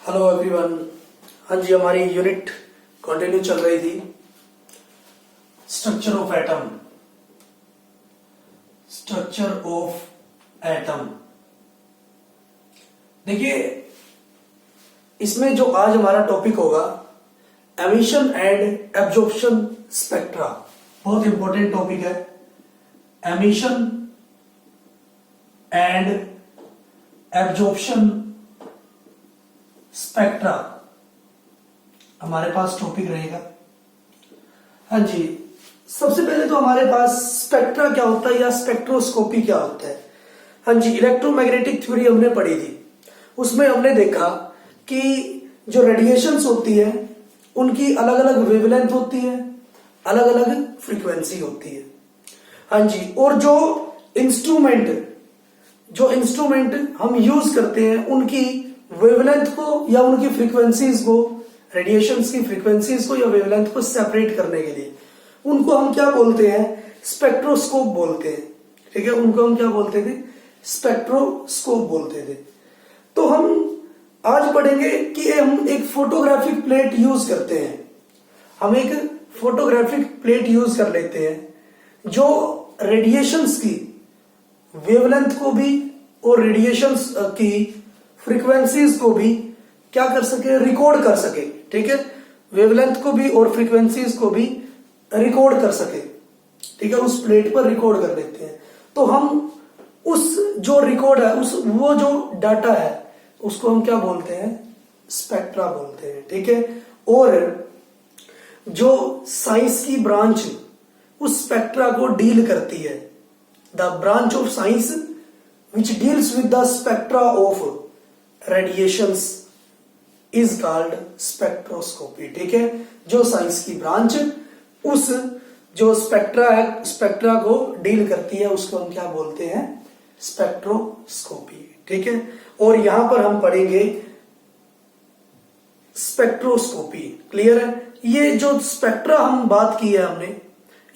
Hello everyone. हाँ जी, हमारी unit continue चल रही थी structure of atom. Structure of atom देखिए, इसमें जो आज हमारा टॉपिक होगा एमिशन एंड एब्जॉर्प्शन स्पेक्ट्रा। बहुत इंपॉर्टेंट टॉपिक है एमिशन एंड एब्जॉर्प्शन स्पेक्ट्रा हमारे पास टॉपिक रहेगा। हाँ जी, सबसे पहले तो हमारे पास स्पेक्ट्रा क्या होता है या स्पेक्ट्रोस्कोपी क्या होता है। हाँ जी, इलेक्ट्रोमैग्नेटिक थ्योरी हमने पढ़ी थी, उसमें हमने देखा कि जो रेडिएशंस होती है उनकी अलग अलग वेवलेंथ होती है, अलग अलग फ्रीक्वेंसी होती है। हाँ जी, और जो इंस्ट्रूमेंट हम यूज करते हैं उनकी वेवलेंथ को या उनकी फ्रीक्वेंसीज को, रेडिएशंस की फ्रीक्वेंसीज को या वेवलेंथ को सेपरेट करने के लिए उनको हम क्या बोलते हैं, स्पेक्ट्रोस्कोप बोलते हैं। ठीक है, उनको हम क्या बोलते थे, स्पेक्ट्रोस्कोप बोलते थे। तो हम आज पढ़ेंगे कि हम एक फोटोग्राफिक प्लेट यूज करते हैं। हम एक फोटोग्राफिक प्लेट यूज कर लेते हैं जो रेडिएशंस की वेवलेंथ को भी और रेडिएशंस की फ्रीक्वेंसीज को भी क्या कर सके, रिकॉर्ड कर सके। ठीक है, वेवलेंथ को भी और फ्रीक्वेंसीज को भी रिकॉर्ड कर सके। ठीक है, उस प्लेट पर रिकॉर्ड कर लेते हैं। तो हम उस जो रिकॉर्ड है, वो जो डाटा है उसको हम क्या बोलते हैं, स्पेक्ट्रा बोलते हैं। ठीक है, और जो साइंस की ब्रांच उस स्पेक्ट्रा को डील करती है, the branch of science which deals with the spectra of radiations is called spectroscopy. ठीक है, जो साइंस की ब्रांच उस जो स्पेक्ट्रा है, स्पेक्ट्रा को डील करती है, उसको हम क्या बोलते हैं, स्पेक्ट्रोस्कोपी। ठीक है, और यहां पर हम पढ़ेंगे स्पेक्ट्रोस्कोपी। क्लियर है, ये जो स्पेक्ट्रा हम बात की है हमने,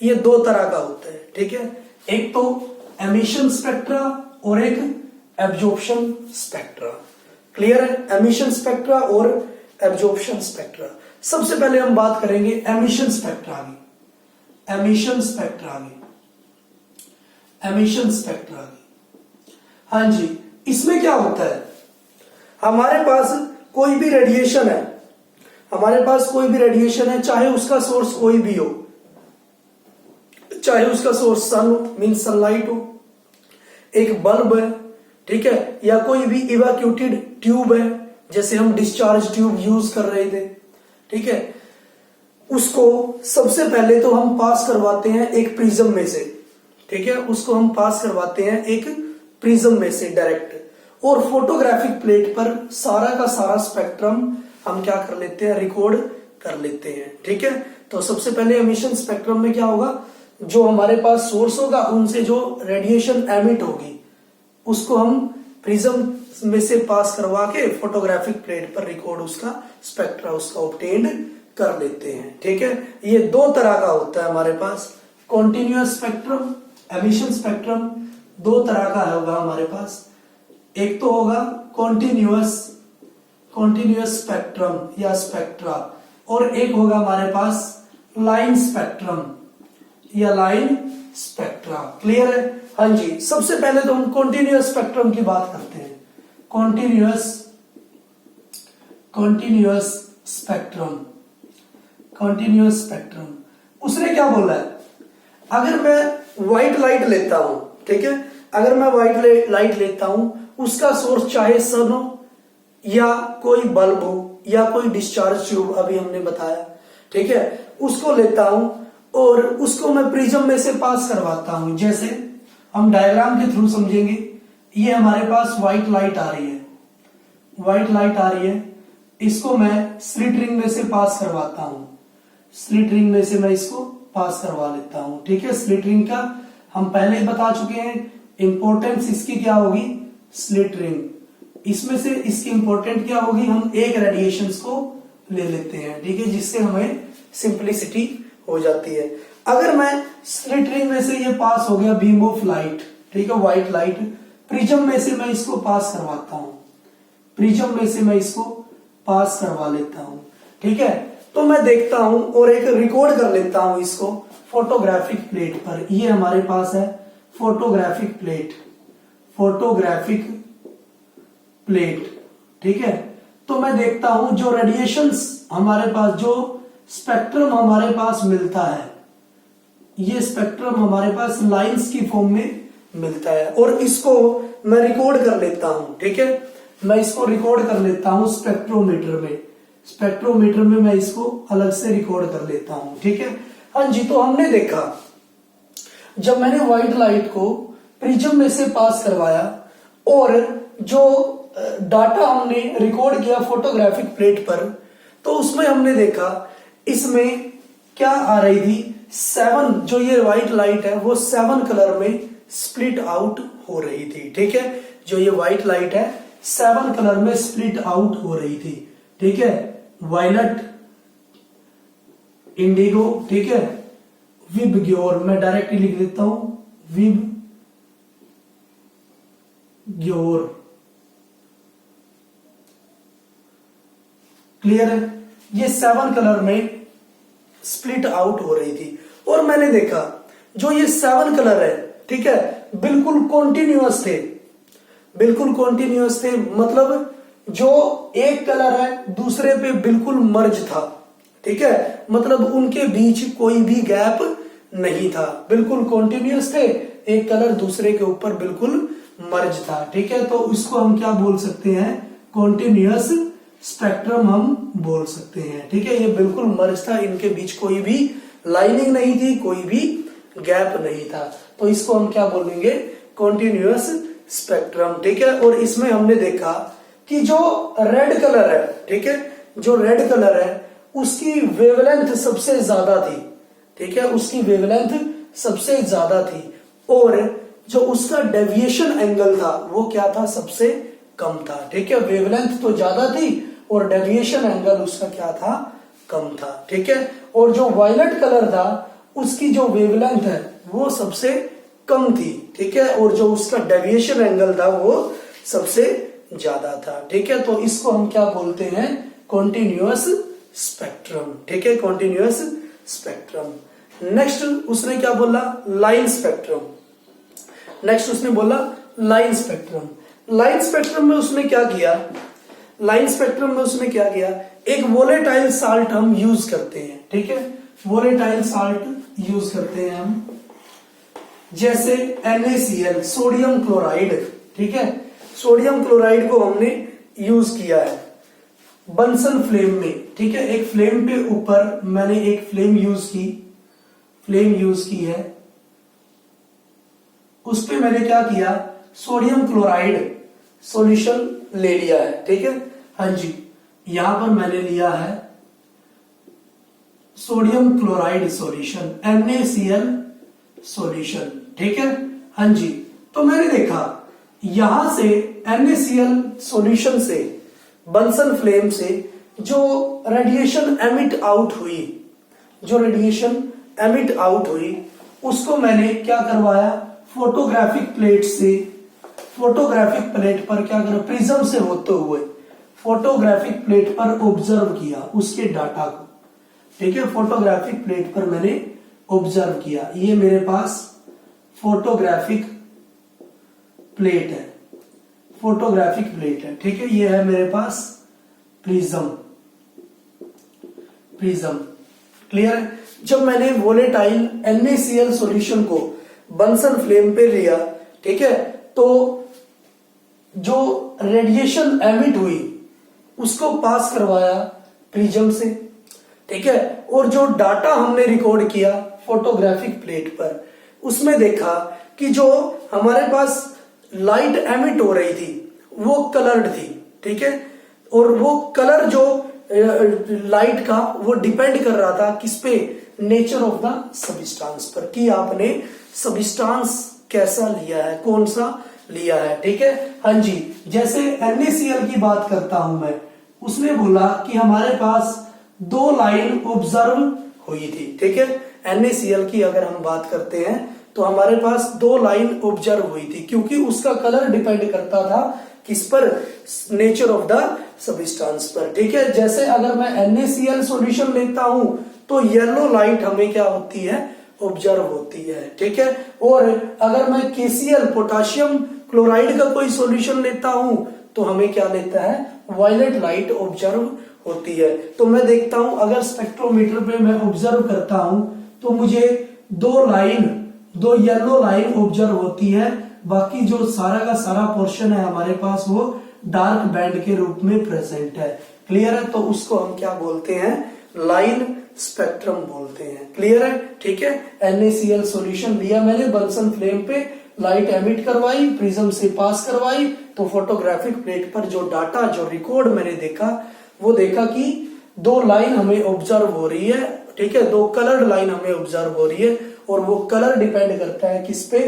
ये दो तरह का होता है। ठीक है, एक तो एमिशन स्पेक्ट्रा और एक एब्जॉर्प्शन स्पेक्ट्रा। क्लियर है, एमिशन स्पेक्ट्रा और एब्जॉर्प्शन स्पेक्ट्रा। सबसे पहले हम बात करेंगे एमिशन स्पेक्ट्रा की। एमिशन स्पेक्ट्रा की, एमिशन स्पेक्ट्रा की। हाँ जी, इसमें क्या होता है, हमारे पास कोई भी रेडिएशन है, हमारे पास कोई भी रेडिएशन है, चाहे उसका सोर्स कोई भी हो, चाहे उसका सोर्स सन हो, मीन सनलाइट हो, एक बल्ब है, ठीक है, या कोई भी इवैक्यूटेड ट्यूब है, जैसे हम डिस्चार्ज ट्यूब यूज कर रहे थे। ठीक है, उसको सबसे पहले तो हम पास करवाते हैं एक प्रिज्म में से। ठीक है, उसको हम पास करवाते हैं एक प्रिज्म में से डायरेक्ट, और फोटोग्राफिक प्लेट पर सारा का सारा स्पेक्ट्रम हम क्या कर लेते हैं, रिकॉर्ड कर लेते हैं। ठीक है, तो सबसे पहले एमिशन स्पेक्ट्रम में क्या होगा, जो हमारे पास सोर्स होगा उनसे जो रेडिएशन एमिट होगी उसको हम प्रिज्म में से पास करवा के फोटोग्राफिक प्लेट पर रिकॉर्ड उसका स्पेक्ट्रा उसका ऑब्टेन कर लेते हैं। ठीक है, ये दो तरह का होता है हमारे पास, कॉन्टिन्यूअस स्पेक्ट्रम, एमिशन स्पेक्ट्रम दो तरह का होगा हमारे पास। एक तो होगा कॉन्टिन्यूअस स्पेक्ट्रम या स्पेक्ट्रा, और एक होगा हमारे पास लाइन स्पेक्ट्रम या लाइन स्पेक्ट्रा। क्लियर है। हाँ जी, सबसे पहले तो हम कॉन्टिन्यूअस स्पेक्ट्रम की बात करते हैं। कॉन्टिन्यूअस स्पेक्ट्रम उसने क्या बोला है, अगर मैं व्हाइट लाइट लेता हूं, ठीक है, अगर मैं व्हाइट लाइट लेता हूं, उसका सोर्स चाहे सन हो या कोई बल्ब हो या कोई डिस्चार्ज ट्यूब, अभी हमने बताया। ठीक है, उसको लेता हूं और उसको मैं प्रिज्म में से पास करवाता हूं। जैसे हम डायग्राम के थ्रू समझेंगे, ये हमारे पास व्हाइट लाइट आ रही है, व्हाइट लाइट आ रही है, इसको मैं स्लिट रिंग में से पास करवाता हूं, स्लिट रिंग में से मैं इसको पास करवा लेता हूं। ठीक है, स्लिट रिंग का हम पहले ही बता चुके हैं, इंपॉर्टेंस इसकी क्या होगी, स्लिट रिंग, इसमें से इसकी इंपॉर्टेंट क्या होगी, हम एक रेडिएशंस को ले लेते हैं। ठीक है, जिससे हमें सिंप्लिसिटी हो जाती है। अगर मैं स्लिट रिंग में से ये पास हो गया बीम ऑफ लाइट, ठीक है, व्हाइट लाइट, प्रिज्म में से मैं इसको पास करवाता हूं, प्रिज्म में से मैं इसको पास करवा लेता हूं। ठीक है, तो मैं देखता हूं और एक रिकॉर्ड कर लेता हूं इसको फोटोग्राफिक प्लेट पर। ये हमारे पास है फोटोग्राफिक प्लेट, फोटोग्राफिक प्लेट। ठीक है, तो मैं देखता हूं जो रेडिएशंस हमारे पास, जो स्पेक्ट्रम हमारे पास मिलता है, ये स्पेक्ट्रम हमारे पास लाइंस की फॉर्म में मिलता है और इसको मैं रिकॉर्ड कर लेता हूं। ठीक है, मैं इसको रिकॉर्ड कर लेता हूं स्पेक्ट्रोमीटर में, स्पेक्ट्रोमीटर में मैं इसको अलग से रिकॉर्ड कर लेता हूं। ठीक है, हाँ जी, तो हमने देखा जब मैंने व्हाइट लाइट को प्रिज्म में से पास करवाया और जो डाटा हमने रिकॉर्ड किया फोटोग्राफिक प्लेट पर, तो उसमें हमने देखा इसमें क्या आ रही थी, 7, जो ये व्हाइट लाइट है वो 7 कलर में स्प्लिट आउट हो रही थी। ठीक है, जो ये व्हाइट लाइट है 7 कलर में स्प्लिट आउट हो रही थी। ठीक है, वायलट, इंडिगो, ठीक है, विबग्योर, मैं डायरेक्टली लिख देता हूं विबग्योर। क्लियर है, ये 7 कलर में स्प्लिट आउट हो रही थी और मैंने देखा जो ये 7 कलर है, ठीक है, बिल्कुल कॉन्टिन्यूअस थे, बिल्कुल कॉन्टिन्यूअस थे, मतलब जो एक कलर है दूसरे पे बिल्कुल मर्ज था। ठीक है, मतलब उनके बीच कोई भी गैप नहीं था, बिल्कुल कॉन्टिन्यूअस थे, एक कलर दूसरे के ऊपर बिल्कुल मर्ज था। ठीक है, तो इसको हम क्या बोल सकते हैं, कॉन्टिन्यूअस स्पेक्ट्रम हम बोल सकते हैं। ठीक है, ये बिल्कुल मर्ज था, इनके बीच कोई भी लाइनिंग नहीं थी, कोई भी गैप नहीं था, तो इसको हम क्या बोलेंगे, कॉन्टिन्यूअस स्पेक्ट्रम। ठीक है, और इसमें हमने देखा कि जो रेड कलर है, ठीक है, जो रेड कलर है उसकी वेवलेंथ सबसे ज्यादा थी। ठीक है, उसकी वेवलेंथ सबसे ज्यादा थी और जो उसका डेविएशन एंगल था वो क्या था, सबसे कम था। ठीक है, वेवलेंथ तो ज्यादा थी और डेविएशन एंगल उसका क्या था, कम था। ठीक है, और जो वायलेट कलर था उसकी जो वेवलेंथ है वो सबसे कम थी। ठीक है, और जो उसका डेविएशन एंगल था वो सबसे ज्यादा था। ठीक है, तो इसको हम क्या बोलते हैं, कॉन्टिन्यूअस स्पेक्ट्रम। ठीक है, कॉन्टिन्यूअस स्पेक्ट्रम। नेक्स्ट उसने क्या बोला, लाइन स्पेक्ट्रम। नेक्स्ट उसने बोला लाइन स्पेक्ट्रम। लाइन स्पेक्ट्रम में उसने क्या किया, लाइन स्पेक्ट्रम में उसने क्या किया, एक वोलेटाइल साल्ट हम यूज करते हैं। ठीक है, वोलेटाइल साल्ट यूज करते हैं हम, जैसे NaCl, सोडियम क्लोराइड। ठीक है, सोडियम क्लोराइड को हमने यूज किया है बंसन फ्लेम में। ठीक है, एक फ्लेम पे ऊपर मैंने एक फ्लेम यूज की है, उस पे मैंने क्या किया, सोडियम क्लोराइड सॉल्यूशन ले लिया है। ठीक है, हाँ जी, यहां पर मैंने लिया है sodium chloride solution, NaCl solution. ठीक है, हाँ जी, तो मैंने देखा यहां से NaCl सॉल्यूशन से, बंसन फ्लेम से जो रेडिएशन एमिट आउट हुई, जो रेडिएशन एमिट आउट हुई उसको मैंने क्या करवाया, फोटोग्राफिक प्लेट से, फोटोग्राफिक प्लेट पर क्या करा, प्रिज्म से होते हुए फोटोग्राफिक प्लेट पर ऑब्जर्व किया उसके डाटा को। ठीक है, फोटोग्राफिक प्लेट पर मैंने ऑब्जर्व किया, ये मेरे पास फोटोग्राफिक प्लेट है, फोटोग्राफिक प्लेट है। ठीक है, ये है मेरे पास प्रिज्म, प्रिज्म। क्लियर है, जब मैंने वोलेटाइल NaCl सॉल्यूशन को बंसन फ्लेम पे लिया, ठीक है, तो जो रेडिएशन एमिट हुई उसको पास करवाया प्रिज्म से। ठीक है, और जो डाटा हमने रिकॉर्ड किया फोटोग्राफिक प्लेट पर, उसमें देखा कि जो हमारे पास लाइट एमिट हो रही थी वो कलर्ड थी। ठीक है, और वो कलर जो लाइट का वो डिपेंड कर रहा था किस पे, नेचर ऑफ द सब्सटेंस पर, कि आपने सब्सटेंस कैसा लिया है, कौन सा लिया है। ठीक है, हाँ जी, जैसे NaCl की बात करता हूं मैं, उसने बोला कि हमारे पास 2 लाइन ऑब्जर्व हुई थी। ठीक है, NaCl की अगर हम बात करते हैं तो हमारे पास 2 लाइन ऑब्जर्व हुई थी, क्योंकि उसका कलर डिपेंड करता था किस पर, नेचर ऑफ द सब्सटेंस पर। ठीक है, जैसे अगर मैं NaCl सॉल्यूशन लेता हूं तो येलो लाइट हमें क्या होती है, ऑब्जर्व होती है। ठीक है, और अगर मैं KCl पोटाशियम क्लोराइड का कोई सॉल्यूशन लेता हूं तो हमें क्या लेता है, वायलेट लाइट ऑब्जर्व होती है। तो मैं देखता हूं अगर स्पेक्ट्रोमीटर पे मैं ऑब्जर्व करता हूं तो मुझे दो येलो लाइन ऑब्जर्व होती है, बाकी जो सारा का सारा पोर्शन है हमारे पास वो डार्क बैंड के रूप में प्रेजेंट है। क्लियर है, तो उसको हम क्या बोलते हैं, लाइन स्पेक्ट्रम बोलते हैं। क्लियर है, ठीक है। NaCl सॉल्यूशन लिया मैंने, बंसन फ्लेम पे लाइट एमिट करवाई, प्रिज्म से पास करवाई, तो फोटोग्राफिक प्लेट पर जो डाटा, जो रिकॉर्ड मैंने देखा, वो देखा कि दो लाइन हमें ऑब्जर्व हो रही है। ठीक है, दो कलर्ड लाइन हमें ऑब्जर्व हो रही है, और वो कलर डिपेंड करता है किस पे,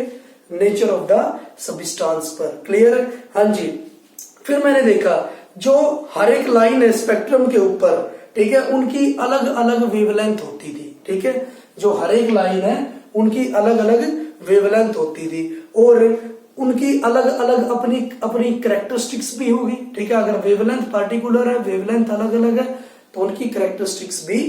नेचर ऑफ द सब्सटेंस पर। क्लियर है, हाँ जी। फिर मैंने देखा जो हर एक लाइन है स्पेक्ट्रम के ऊपर, ठीक है, उनकी अलग अलग वेवलेंथ होती थी। ठीक है, जो हर एक लाइन है उनकी अलग अलग वेवलेंथ होती थी, और उनकी अलग अलग अपनी अपनी कैरेक्टरिस्टिक्स भी होगी। ठीक है, अगर वेवलेंथ पार्टिकुलर है, वेवलेंथ अलग अलग है, तो उनकी कैरेक्टरिस्टिक्स भी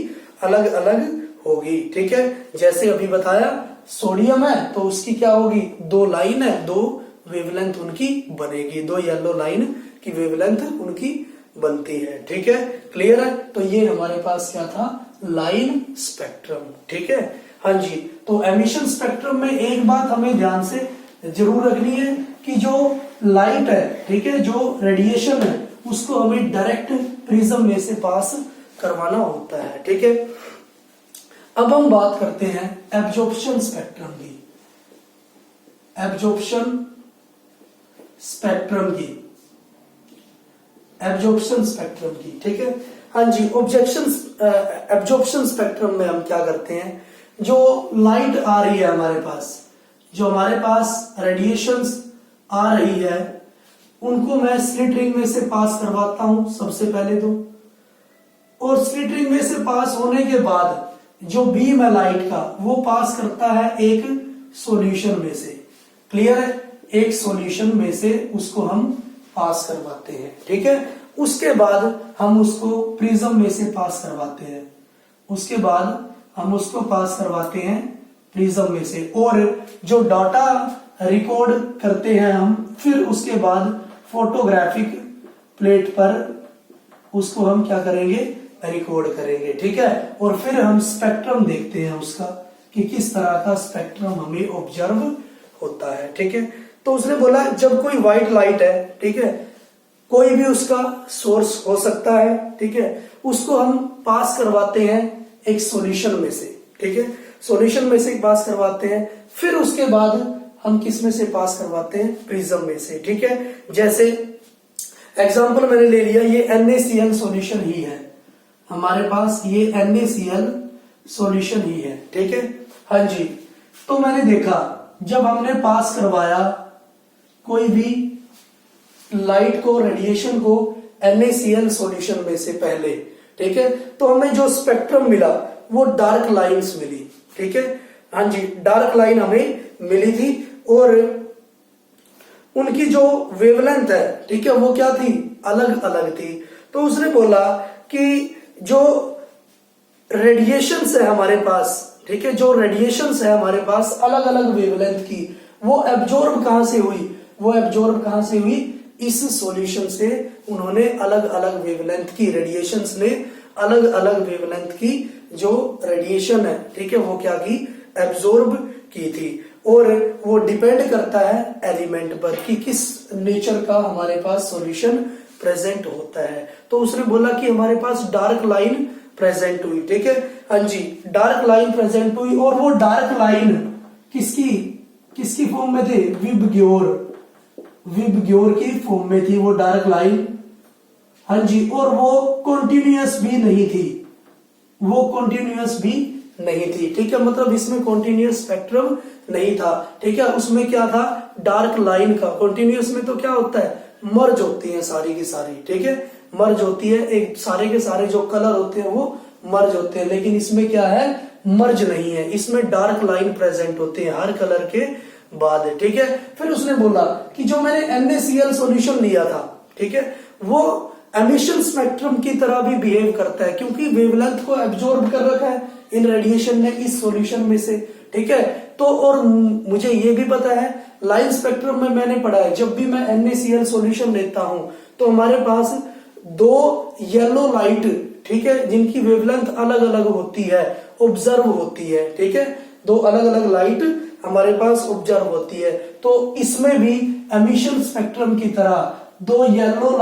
अलग अलग होगी। ठीक है, जैसे अभी बताया सोडियम है तो उसकी क्या होगी, दो लाइन है, दो वेवलेंथ उनकी बनेगी, दो येलो लाइन की वेवलेंथ उनकी बनती है। ठीक है, क्लियर है। तो ये हमारे पास क्या था, लाइन स्पेक्ट्रम। ठीक है, हाँ जी। तो एमिशन स्पेक्ट्रम में एक बात हमें ध्यान से जरूर रखनी है कि जो लाइट है, ठीक है, जो रेडिएशन है, उसको हमें डायरेक्ट प्रिज्म में से पास करवाना होता है। ठीक है, अब हम बात करते हैं एब्जॉर्प्शन स्पेक्ट्रम की, एब्जॉर्प्शन स्पेक्ट्रम की, एब्जॉर्प्शन स्पेक्ट्रम की। ठीक है, हाँ जी। एब्जॉर्प्शन स्पेक्ट्रम में हम क्या करते हैं, जो लाइट आ रही है हमारे पास, जो हमारे पास रेडिएशंस आ रही है, उनको मैं स्लिट रिंग में से पास करवाता हूं सबसे पहले तो, और स्लिट रिंग में से पास होने के बाद जो बीम है लाइट का, वो पास करता है एक सॉल्यूशन में से। क्लियर है, एक सॉल्यूशन में से उसको हम पास करवाते हैं। ठीक है, उसके बाद हम उसको प्रिज्म में से पास करवाते हैं, उसके बाद हम उसको पास करवाते हैं प्रिज्म में से, और जो डाटा रिकॉर्ड करते हैं हम, फिर उसके बाद फोटोग्राफिक प्लेट पर उसको हम क्या करेंगे, रिकॉर्ड करेंगे। ठीक है, और फिर हम स्पेक्ट्रम देखते हैं उसका कि किस तरह का स्पेक्ट्रम हमें ऑब्जर्व होता है। ठीक है, तो उसने बोला जब कोई व्हाइट लाइट है, ठीक है, कोई भी उसका सोर्स हो सकता है, ठीक है, उसको हम पास करवाते हैं एक सॉल्यूशन में से। ठीक है, सॉल्यूशन में से पास करवाते हैं, फिर उसके बाद हम किस में से पास करवाते हैं, प्रिज्म में से। ठीक है, जैसे एग्जांपल मैंने ले लिया, ये NaCl सॉल्यूशन ही है हमारे पास, ये NaCl सॉल्यूशन ही है। ठीक है, हाँ जी। तो मैंने देखा जब हमने पास करवाया कोई भी लाइट को, रेडिएशन को NaCl सॉल्यूशन में से पहले, ठीक है, तो हमें जो स्पेक्ट्रम मिला वो डार्क लाइंस मिली। ठीक है, हाँ जी, डार्क लाइन हमें मिली थी, और उनकी जो वेवलेंथ है, ठीक है, वो क्या थी, अलग अलग थी। तो उसने बोला कि जो रेडिएशंस है हमारे पास, ठीक है, जो रेडिएशंस है हमारे पास अलग अलग वेवलेंथ की, वो एब्जॉर्ब कहां से हुई, वो एब्जॉर्ब कहां से हुई, इस सॉल्यूशन से उन्होंने अलग अलग वेवलेंथ की, रेडिएशंस ने अलग अलग वेवलेंथ की जो रेडिएशन है, ठीक है, वो क्या की, एब्जॉर्ब की थी। और वो डिपेंड करता है एलिमेंट पर कि किस नेचर का हमारे पास सॉल्यूशन प्रेजेंट होता है। तो उसने बोला कि हमारे पास डार्क लाइन प्रेजेंट हुई। ठीक है, हाँ जी, डार्क लाइन प्रेजेंट हुई, और वो डार्क लाइन किसकी फॉर्म में थे, विबग्योर की फॉर्म में थी वो डार्क लाइन। हाँ जी, और वो कॉन्टिन्यूअस भी नहीं थी, वो कॉन्टिन्यूअस भी नहीं थी। ठीक है, मतलब इसमें कॉन्टिन्यूअस स्पेक्ट्रम नहीं था। ठीक है, उसमें क्या था, डार्क लाइन का। कॉन्टिन्यूअस में तो क्या होता है, मर्ज होती है सारी की सारी। ठीक है, मर्ज होती है, एक सारे के सारे जो कलर होते हैं वो मर्ज होते हैं, लेकिन इसमें क्या है, मर्ज नहीं है, इसमें डार्क लाइन प्रेजेंट होते हैं, हर कलर के बाद है, ठीक है। फिर उसने बोला कि जो मैंने NaCl सॉल्यूशन लिया था, ठीक है, वो एमिशन स्पेक्ट्रम की तरह भी बिहेव करता है, क्योंकि वेवलेंथ को एब्जॉर्ब कर रखा है इन रेडिएशन ने इस सॉल्यूशन में से, ठीक है। तो और मुझे ये भी पता है, लाइन स्पेक्ट्रम में मैंने पढ़ा है, जब भी मैं NaCl सॉल्यूशन लेता हूं तो हमारे पास दो येलो लाइट, ठीक है, जिनकी वेवलेंथ अलग अलग होती है, ऑब्जर्व होती है, ठीक है, दो अलग अलग लाइट हमारे पास ऑब्जर्व होती है। तो इसमें भी एमिशन स्पेक्ट्रम की तरह दो येलो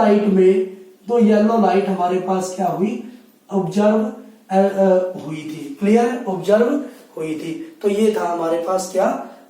लाइट हमारे पास क्या हुई, ऑब्जर्व हुई थी, क्लियर, ऑब्जर्व हुई थी। तो ये था हमारे पास क्या,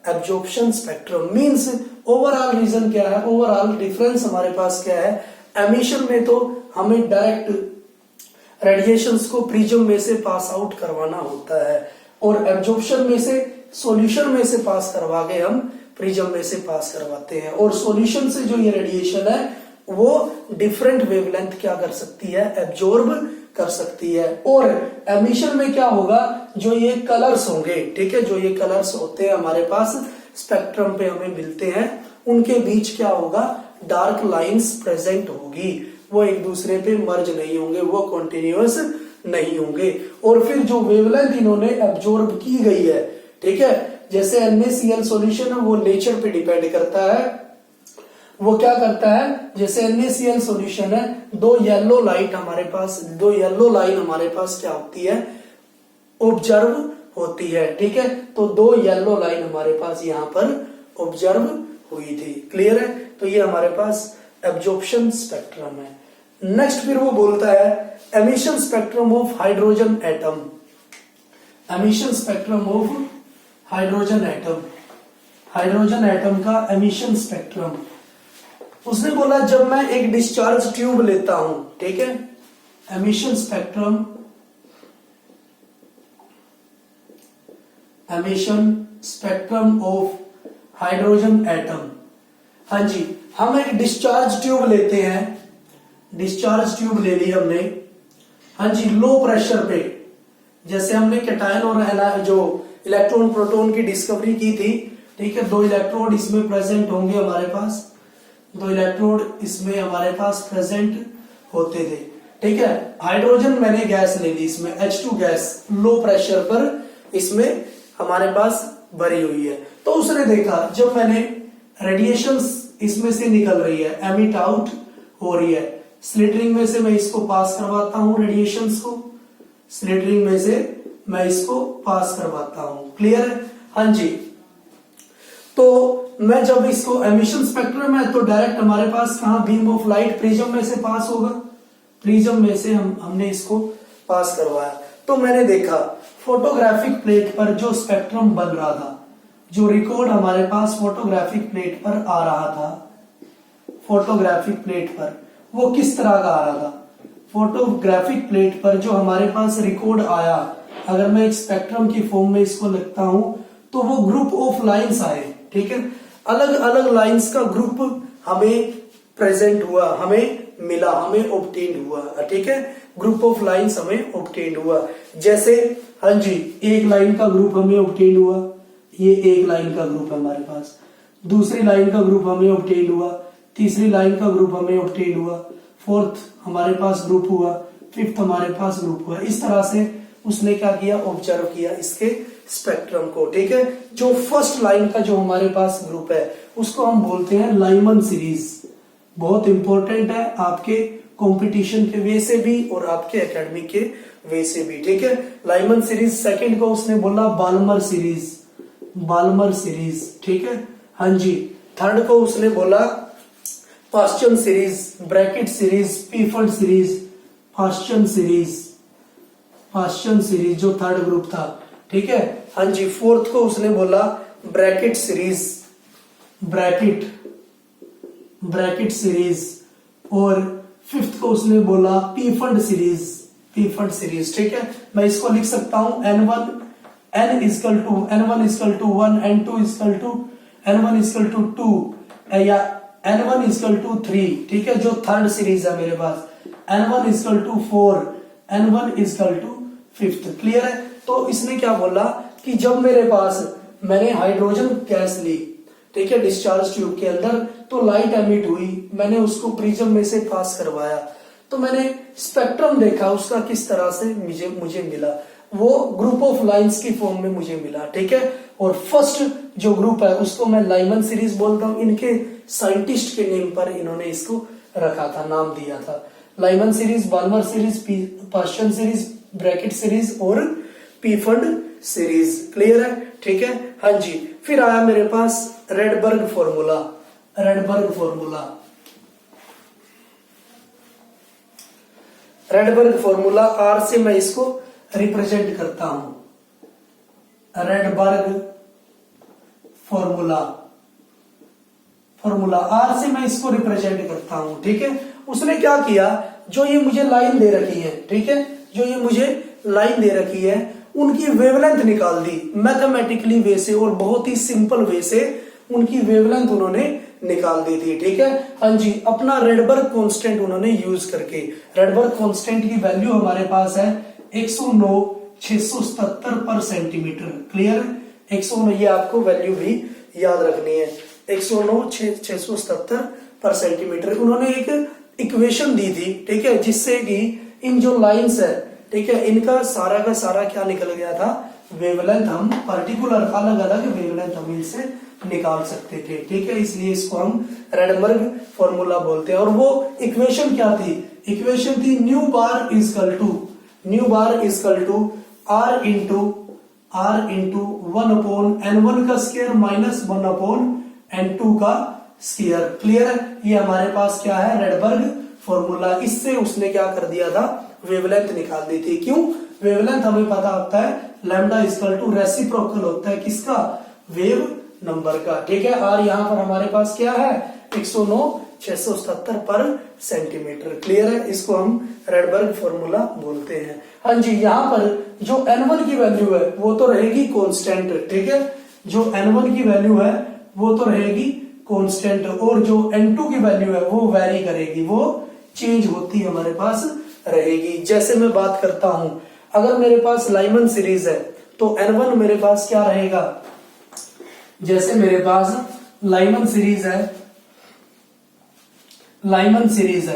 absorption spectrum. Means overall region क्या है, ओवरऑल डिफरेंस हमारे पास क्या है, एमिशन में तो हमें डायरेक्ट रेडिएशंस को प्रिज्म में से पास आउट करवाना होता है, और एब्जॉर्प्शन में से सॉल्यूशन में से पास करवा के हम प्रिज्म में से पास करवाते हैं। और सॉल्यूशन से जो ये रेडिएशन है वो डिफरेंट वेवलेंथ क्या कर सकती है, एब्जॉर्ब कर सकती है। और एमिशन में क्या होगा, जो ये कलर्स होंगे, ठीक है, जो ये कलर्स होते हैं हमारे पास स्पेक्ट्रम पे हमें मिलते हैं, उनके बीच क्या होगा, डार्क लाइंस प्रेजेंट होगी, वो एक दूसरे पे मर्ज नहीं होंगे, वो कॉन्टिन्यूअस नहीं होंगे। और फिर जो वेवलेंथ इन्होंने एब्जॉर्ब की गई है, ठीक है, जैसे NaCl सॉल्यूशन है वो नेचर पे डिपेंड करता है, वो क्या करता है, जैसे NaCl सॉल्यूशन है, दो येलो लाइट हमारे पास, दो येलो लाइन हमारे पास क्या होती है, ऑब्जर्व होती है, ठीक है। तो दो येलो लाइन हमारे पास यहाँ पर ऑब्जर्व हुई थी, क्लियर है। तो ये हमारे पास एब्जॉर्प्शन स्पेक्ट्रम है। नेक्स्ट फिर वो बोलता है emission spectrum of hydrogen atom, emission spectrum of hydrogen atom, hydrogen atom का एमिशन स्पेक्ट्रम। उसने बोला जब मैं एक डिस्चार्ज ट्यूब लेता हूं, ठीक है, emission spectrum, emission spectrum of hydrogen atom. हाँ जी, हम एक डिस्चार्ज ट्यूब लेते हैं, डिस्चार्ज ट्यूब ले ली हमने, हाँ जी, लो प्रेशर पे, जैसे हमने कैटायन और जो इलेक्ट्रॉन प्रोटॉन की डिस्कवरी की थी, ठीक है, दो इलेक्ट्रोड इसमें प्रेजेंट होंगे हमारे पास, दो इलेक्ट्रोड इसमें हमारे पास प्रेजेंट होते थे, ठीक है। हाइड्रोजन मैंने गैस ले ली, इसमें H2 गैस लो प्रेशर पर इसमें हमारे पास भरी हुई है। तो उसने देखा जब मैंने रेडिएशंस इसमें से निकल रही है, एमिट आउट हो रही है, स्लिटरिंग में से मैं इसको पास करवाता हूं, रेडिएशंस को स्लिटरिंग में से मैं इसको पास करवाता हूं, क्लियर है, हाँ जी। तो मैं जब इसको एमिशन स्पेक्ट्रम है तो डायरेक्ट हमारे पास कहां, बीम ऑफ लाइट प्रिज्म में से पास होगा, प्रिज्म में से हमने इसको पास करवाया। तो मैंने देखा फोटोग्राफिक प्लेट पर जो स्पेक्ट्रम बन रहा था, जो रिकॉर्ड हमारे पास फोटोग्राफिक प्लेट पर आ रहा था, फोटोग्राफिक प्लेट पर वो किस तरह का आ रहा था, फोटोग्राफिक प्लेट पर जो हमारे पास रिकॉर्ड आया, अगर मैं एक स्पेक्ट्रम की फॉर्म में इसको लिखता हूं तो वो ग्रुप ऑफ लाइंस आए, ठीक है, अलग अलग लाइंस का ग्रुप हमें प्रेजेंट हुआ, हमें मिला, हमें ऑब्टेन्ड हुआ, ठीक है, ग्रुप ऑफ लाइंस हमें ऑब्टेन्ड हुआ। जैसे हाँ जी, एक लाइन का ग्रुप हमें ऑब्टेन्ड हुआ, ये एक लाइन का ग्रुप है हमारे पास, दूसरी लाइन का ग्रुप हमें ऑब्टेन्ड हुआ, तीसरी लाइन का ग्रुप हमें ऑब्टेन्ड हुआ, फोर्थ हमारे पास ग्रुप हुआ, फिफ्थ हमारे पास ग्रुप हुआ। इस तरह से उसने क्या किया, ऑब्जर्व किया इसके स्पेक्ट्रम को, ठीक है। जो फर्स्ट लाइन का जो हमारे पास ग्रुप है उसको हम बोलते हैं लाइमन सीरीज, बहुत इंपॉर्टेंट है आपके कंपटीशन के वे से भी और आपके एकेडमिक के वे से भी, ठीक है। Lyman series. सेकंड को उसने बोला बाल्मर सीरीज, बाल्मर सीरीज, ठीक है, हाँ जी। थर्ड को उसने बोला Paschen series, Brackett series, Pfund series, Paschen series, Paschen series जो थर्ड ग्रुप था, ठीक है, हाँ जी। फोर्थ को उसने बोला Brackett series, Brackett, Brackett series, और फिफ्थ को उसने बोला पीफर्ड सीरीज, पीफर्ड सीरीज, ठीक है। मैं इसको लिख सकता हूं N1 N equal to N1 equal to 1, N2 equal to N1 equal to 2 या N1 इक्वल टू 3, ठीक है, जो थर्ड सीरीज है मेरे पास, N1 equal to 4, N1 equal to 5, clear है। तो इसने क्या बोला कि जब मेरे पास मैंने हाइड्रोजन गैस ली, ठीक है, डिस्चार्ज ट्यूब के अंदर, तो लाइट एमिट हुई, मैंने उसको प्रिज्म में से पास करवाया, तो मैंने स्पेक्ट्रम देखा उसका किस तरह से मुझे मिला, वो ग्रुप ऑफ लाइंस की फॉर्म में मुझे मिला, ठीक है। और फर्स्ट जो ग्रुप है उसको मैं लाइमन सीरीज बोलता हूं, इनके साइंटिस्ट के नेम पर इन्होंने इसको रखा था, नाम दिया था, Lyman series, Balmer series, Paschen series, Brackett series और पीफंड सीरीज। क्लियर है, ठीक है। हाँ जी, फिर आया मेरे पास Rydberg formula. Rydberg formula, Rydberg formula, R से मैं इसको रिप्रेजेंट करता हूं। रेडबर्ग फॉर्मूला, फॉर्मूला आर से मैं इसको रिप्रेजेंट करता हूं, ठीक है। उसने क्या किया, जो ये मुझे लाइन दे रखी है, ठीक है, जो ये मुझे लाइन दे रखी है, उनकी वेवलेंथ निकाल दी मैथमेटिकली वे से, और बहुत ही सिंपल वे से उनकी वेवलेंथ उन्होंने निकाल दी थी, ठीक है। हाँ जी, अपना रेडबर्ग कांस्टेंट उन्होंने यूज करके, रेडबर्ग कांस्टेंट की वैल्यू हमारे पास है 109,677 पर सेंटीमीटर। क्लियर, 109, ये आपको वैल्यू भी याद रखनी है, 109,677 पर सेंटीमीटर। उन्होंने एक इक्वेशन दी थी, ठीक है, जिससे कि इन जो लाइंस है, ठीक है, इनका सारा का सारा क्या निकल गया था, वेवलेंथ, हम पर्टिकुलर अलग अलग वेवलेंथ हम इनसे निकाल सकते थे, ठीक है। इसलिए इसको हम रेडबर्ग फॉर्मूला बोलते हैं। और वो इक्वेशन क्या थी, इक्वेशन थी nu bar equal to R into 1/n1 का स्क्वायर माइनस 1/n2 का स्क्वायर। क्लियर है, ये हमारे पास क्या है, रेडबर्ग फॉर्मूला। इससे उसने क्या कर दिया था, वेवलेंथ निकाल दी थी। क्यों, वेवलेंथ हमें पता होता है लैम्डा इक्वल टू रेसिप्रोकल होता है किसका, वेव नंबर का, ठीक है। और यहाँ पर हमारे पास क्या है, 109,677 पर सेंटीमीटर। क्लियर है, इसको हम रेडबर्ग फॉर्मूला बोलते हैं। हाँ जी, यहाँ पर जो n1 की वैल्यू है वो तो रहेगी कांस्टेंट, ठीक है, जो n1 की वैल्यू है वो तो रहेगी कांस्टेंट, और जो n2 की वैल्यू है वो वेरी करेगी, वो चेंज होती हमारे पास रहेगी। जैसे मैं बात करता हूं, अगर मेरे पास लाइमन सीरीज है तो n1 मेरे पास क्या रहेगा, जैसे मेरे पास लाइमन सीरीज है, लाइमन सीरीज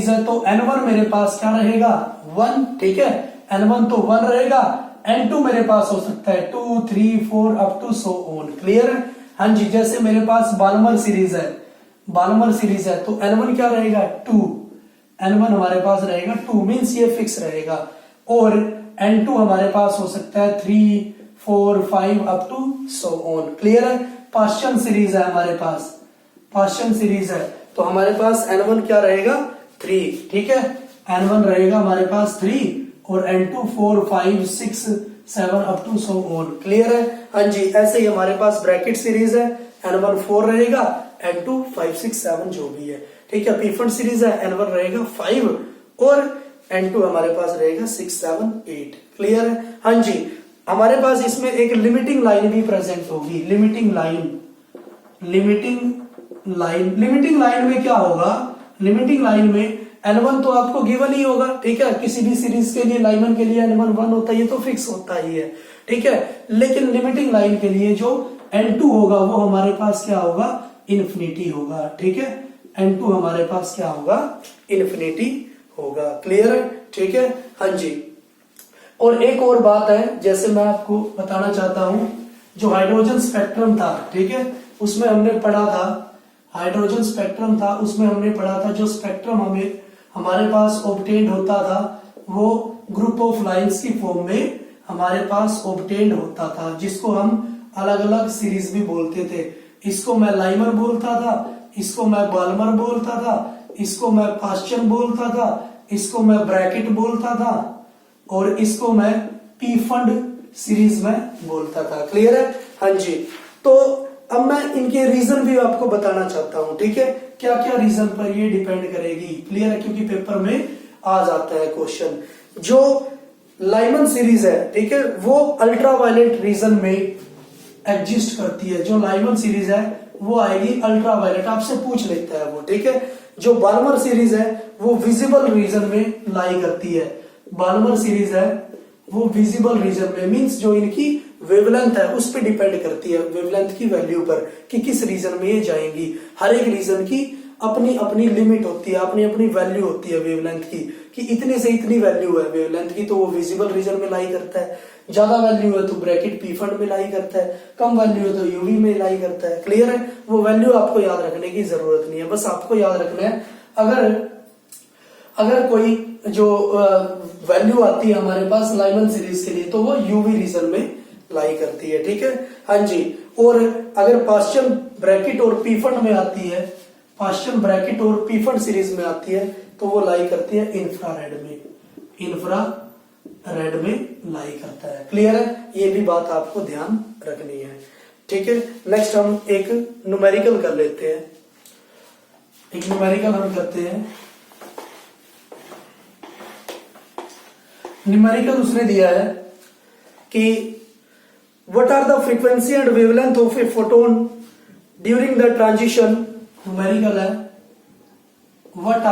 है तो n1 मेरे पास क्या रहेगा, 1, ठीक है, n1 तो 1 रहेगा, n2 मेरे पास हो सकता है 2, 3, 4 up to so on. Clear है, हाँ जी। जैसे मेरे पास बाल्मर सीरीज है तो n1 क्या रहेगा, 2, n1 हमारे पास रहेगा 2, मींस ये फिक्स रहेगा, और n2 हमारे पास हो सकता है 3, 4, 5 up to so on. Clear है, पास्चन सीरीज है हमारे पास, पास्चन सीरीज है तो हमारे पास n1 क्या रहेगा, 3, ठीक है, n1 रहेगा हमारे पास 3 और n2 4, 5, 6, 7 up to so on. Clear है, हाँ जी। ऐसे ही हमारे पास ब्रैकेट सीरीज है, n1 4 रहेगा, n2 5, 6, 7 जो भी है, ठीक है। पीफंड सीरीज है, n1 रहेगा 5 और n2 हमारे पास रहेगा 6, 7, 8। क्लियर है, हाँ जी। हमारे पास इसमें एक लिमिटिंग लाइन भी प्रेजेंट होगी, लिमिटिंग लाइन में क्या होगा, लिमिटिंग लाइन में n1 तो आपको गिवन ही होगा, ठीक है, किसी भी सीरीज के लिए लाइमन के लिए n1 1 होता है, ये तो फिक्स होता ही है, ठीक है। लेकिन लिमिटिंग लाइन के लिए जो n2 होगा वो हमारे पास क्या होगा, इन्फिनिटी होगा, ठीक है, n2 हमारे पास क्या होगा, इन्फिनिटी होगा। क्लियर है, ठीक है, हाँ जी। और एक और बात है, जैसे मैं आपको बताना चाहता हूं, जो हाइड्रोजन स्पेक्ट्रम था, ठीक है, उसमें हमने पढ़ा था, हाइड्रोजन स्पेक्ट्रम था, उसमें हमने पढ़ा था जो स्पेक्ट्रम हमारे पास ऑब्टेन्ड होता था वो ग्रुप ऑफ लाइंस की फॉर्म में हमारे पास ऑब्टेन्ड होता था, जिसको हम अलग अलग सीरीज भी बोलते थे। इसको मैं लाइमर बोलता था, इसको मैं बाल्मर बोलता था, इसको मैं पास्चन बोलता था, इसको मैं ब्रैकेट बोलता था, और इसको मैं पीफंड सीरीज में बोलता था। क्लियर है, हाँ जी। तो अब मैं इनके रीजन भी आपको बताना चाहता हूं, ठीक है, क्या क्या रीजन पर ये डिपेंड करेगी। क्लियर है, क्योंकि पेपर में आ जाता है क्वेश्चन। जो लाइमन सीरीज है, ठीक है, वो अल्ट्रावायलेट रीजन में एग्जिस्ट करती है। जो लाइमन सीरीज है वो आएगी अल्ट्रावायलेट, आपसे पूछ लेता है वो, ठीक है। जो बाल्मर सीरीज है वो विजिबल रीजन में लाई करती है, बाल्मर सीरीज है वो विजिबल रीजन में, मींस जो इनकी वेवलेंथ है उस पर डिपेंड करती है, वेवलेंथ की वैल्यू पर, कि किस रीजन में ये जाएंगी। हर एक रीजन की अपनी अपनी लिमिट होती है, अपनी अपनी वैल्यू होती है वेवलेंथ की, कि इतने से इतनी वैल्यू है वेवलेंथ की तो वो विजिबल रीजन में लाई करता है, ज्यादा वैल्यू है तो ब्रैकेट पी फंड में लाई करता है, कम वैल्यू है तो यूवी में लाई करता है। क्लियर है? वो वैल्यू आपको याद रखने की जरूरत नहीं है, बस आपको याद रखना है अगर कोई जो वैल्यू आती है हमारे पास लाइमन सीरीज के लिए तो वो यूवी रीजन में लाई करती है। ठीक है, हाँ जी। और अगर पास्चन ब्रैकेट और पी फंड में आती है, पास्चन ब्रैकेट और पी फंड सीरीज में आती है तो वो लाई करती है इंफ्रारेड में, इंफ्रारेड में लाई करता है। क्लियर है? ये भी बात आपको ध्यान रखनी है। ठीक है, नेक्स्ट हम एक न्यूमेरिकल कर लेते हैं, एक न्यूमेरिकल हम करते हैं। न्यूमेरिकल उसने दिया है कि what are the frequency and wavelength of a photon during the transition. Numerical है what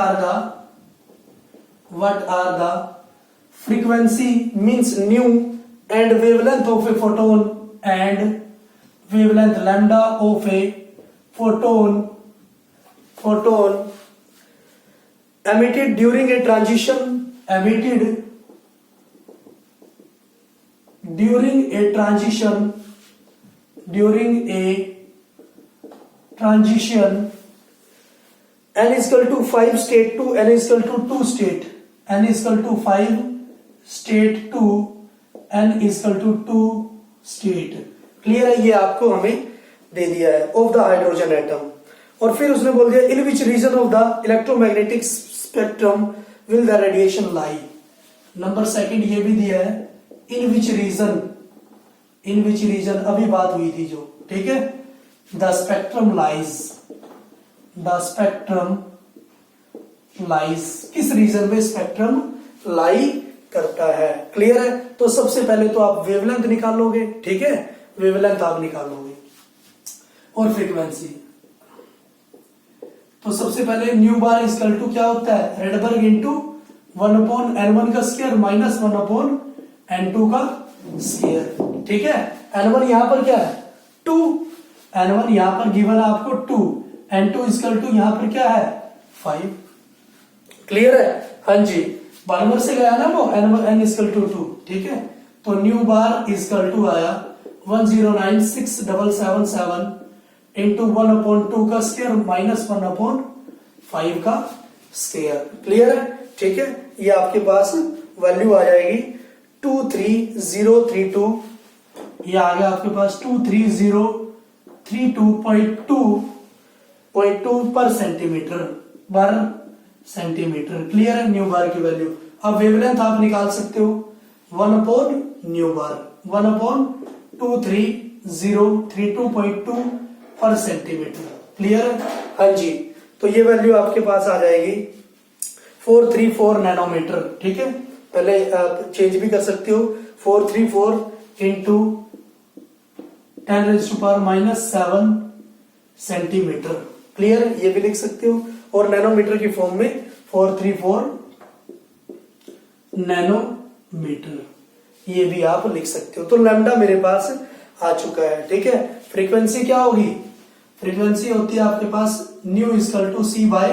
are the frequency means nu and wavelength of a photon and wavelength lambda of a photon emitted during a transition, n is equal to 5 state to n is equal to 2 state, n is equal to 5 state to n is equal to 2 state। Clear है? ये आपको हमें दे दिया है of the hydrogen atom. और फिर उसने बोल दिया in which region of the electromagnetic spectrum will the radiation lie. Number second ये भी दिया है इन विच रीजन अभी बात हुई थी जो, ठीक है, द स्पेक्ट्रम लाइज किस रीजन में स्पेक्ट्रम लाई करता है। क्लियर है? तो सबसे पहले तो आप वेवलेंथ निकालोगे, ठीक है, वेवलेंथ आप निकालोगे और फ्रीक्वेंसी। तो सबसे पहले न्यू बार इक्वल टू क्या होता है, रेडबर्ग इंटू 1/n1 का स्क्वायर माइनस 1/n2 का स्क्वायर। ठीक है, n1 यहां पर क्या है 2, n1 यहां पर गिवन है आपको 2, n2 इक्वल टू यहां पर क्या है 5। क्लियर है? हाँ जी, बारबर से गया ना वो n इक्वल टू 2। ठीक है, तो न्यू बार इक्वल टू आया 1096777 इंटू 1/2 का स्क्वायर माइनस 1/5 का स्क्वायर। क्लियर है? ठीक है, ये आपके पास वैल्यू आ जाएगी 23032। ये आ गया आपके पास 23032.2 पर सेंटीमीटर। क्लियर है? न्यू बार की वैल्यू। अब वेवलेंथ आप निकाल सकते हो 1/न्यू बार 1/23032.2 पर सेंटीमीटर। क्लियर है? हाँ जी, तो ये वैल्यू आपके पास आ जाएगी 434 नैनोमीटर। ठीक है, पहले आप चेंज भी कर सकते हो 434 इंटू 10⁻⁻7 सेंटीमीटर। क्लियर है? ये भी लिख सकते हो और नैनोमीटर की फॉर्म में 434 नैनोमीटर ये भी आप लिख सकते हो। तो लैम्डा मेरे पास आ चुका है। ठीक है, फ्रीक्वेंसी क्या होगी, फ्रीक्वेंसी होती है आपके पास nu equal to C by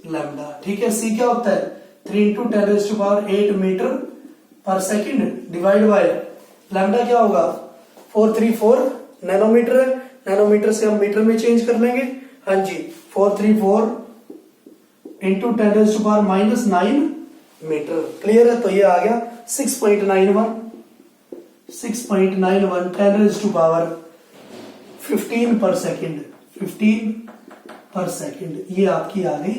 lambda. ठीक है, सी क्या होता है 3 into 10⁸ metre per second divide by lambda क्या होगा 434 नैनोमीटर है, नैनोमीटर से हम मीटर में चेंज कर लेंगे। हाँ जी, 434 इंटू 10⁻⁹ मीटर। क्लियर है? तो ये आ गया 6.91 10⁻15 पर सेकंड 15 पर सेकंड। ये आपकी आ गई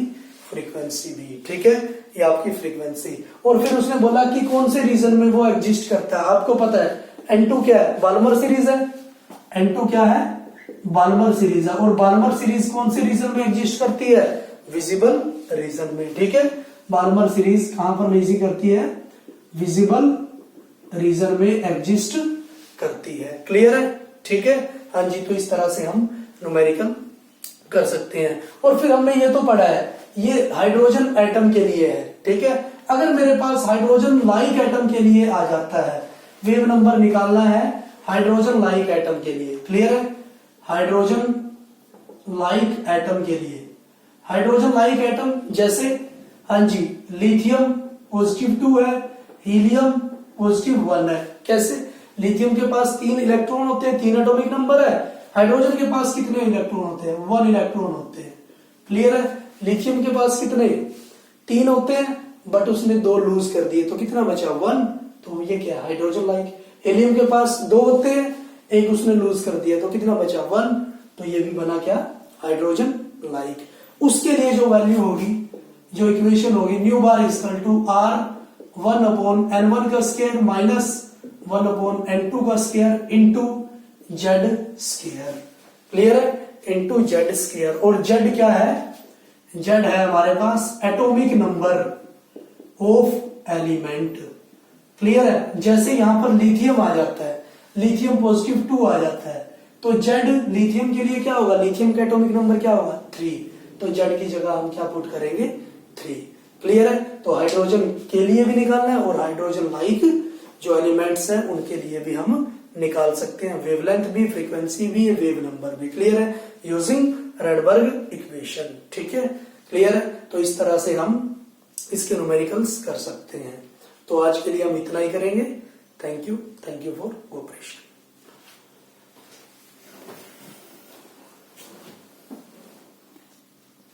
फ्रीक्वेंसी भी। ठीक है, ये आपकी फ्रीक्वेंसी। और फिर उसने बोला कि कौन से रीजन में वो एग्जिस्ट करता है। आपको पता है N2 क्या है, बाल्मर सीरीज है। N2 क्या है, बाल्मर सीरीज है। और बाल्मर सीरीज कौन से रीजन में एग्जिस्ट करती है, विजिबल रीजन में। ठीक है, बाल्मर सीरीज कहां पर एग्जिस्ट करती है, विजिबल रीजन में एग्जिस्ट करती है। क्लियर है? ठीक है, हाँ जी। तो इस तरह से हम न्यूमेरिकल कर सकते हैं। और फिर हमने ये तो पढ़ा है ये हाइड्रोजन एटम के लिए है। ठीक है, अगर मेरे पास हाइड्रोजन लाइक एटम के लिए आ जाता है, वेव नंबर निकालना है हाइड्रोजन लाइक एटम के लिए। क्लियर है? हाइड्रोजन लाइक एटम के लिए, हाइड्रोजन लाइक एटम जैसे, हाँ जी, लिथियम +2 है, हीलियम +1 है। कैसे? लिथियम के पास 3 इलेक्ट्रॉन होते हैं, 3 एटॉमिक नंबर है। हाइड्रोजन के पास कितने इलेक्ट्रॉन होते हैं? 1 इलेक्ट्रॉन होते हैं। क्लियर है? लिथियम के पास कितने? 3 होते हैं, बट उसने 2 लूज कर दिए, तो कितना बचा? 1। तो ये क्या है? Hydrogen like. हीलियम के पास 2 होते हैं, 1 उसने लूज कर दिया, तो कितना बचा? 1। तो ये भी बना क्या? Hydrogen like. उसके लिए जो वैल्यू होगी, जो इक्वेशन होगी, nu bar equal to R 1/n1 का स्क्वायर माइनस 1/n2 का स्क्वायर इंटू जेड स्क्वायर। क्लियर है? Into Z square. और जेड क्या है? जेड है हमारे पास atomic number of element. Clear है? जैसे यहां पर लिथियम आ जाता है, लिथियम +2 आ जाता है, तो जेड लिथियम के लिए क्या होगा? लिथियम का एटॉमिक नंबर क्या होगा? 3। तो जेड की जगह हम क्या पुट करेंगे? 3। क्लियर है? तो हाइड्रोजन के लिए भी निकालना है और हाइड्रोजन लाइक जो एलिमेंट्स हैं उनके लिए भी हम निकाल सकते हैं। वेवलेंथ भी, फ्रीक्वेंसी भी, वेव नंबर भी। क्लियर है? Using Rydberg equation. ठीक है? क्लियर है? तो इस तरह से हम इसके न्यूमेरिकल्स कर सकते हैं। तो आज के लिए हम इतना ही करेंगे। Thank you for cooperation.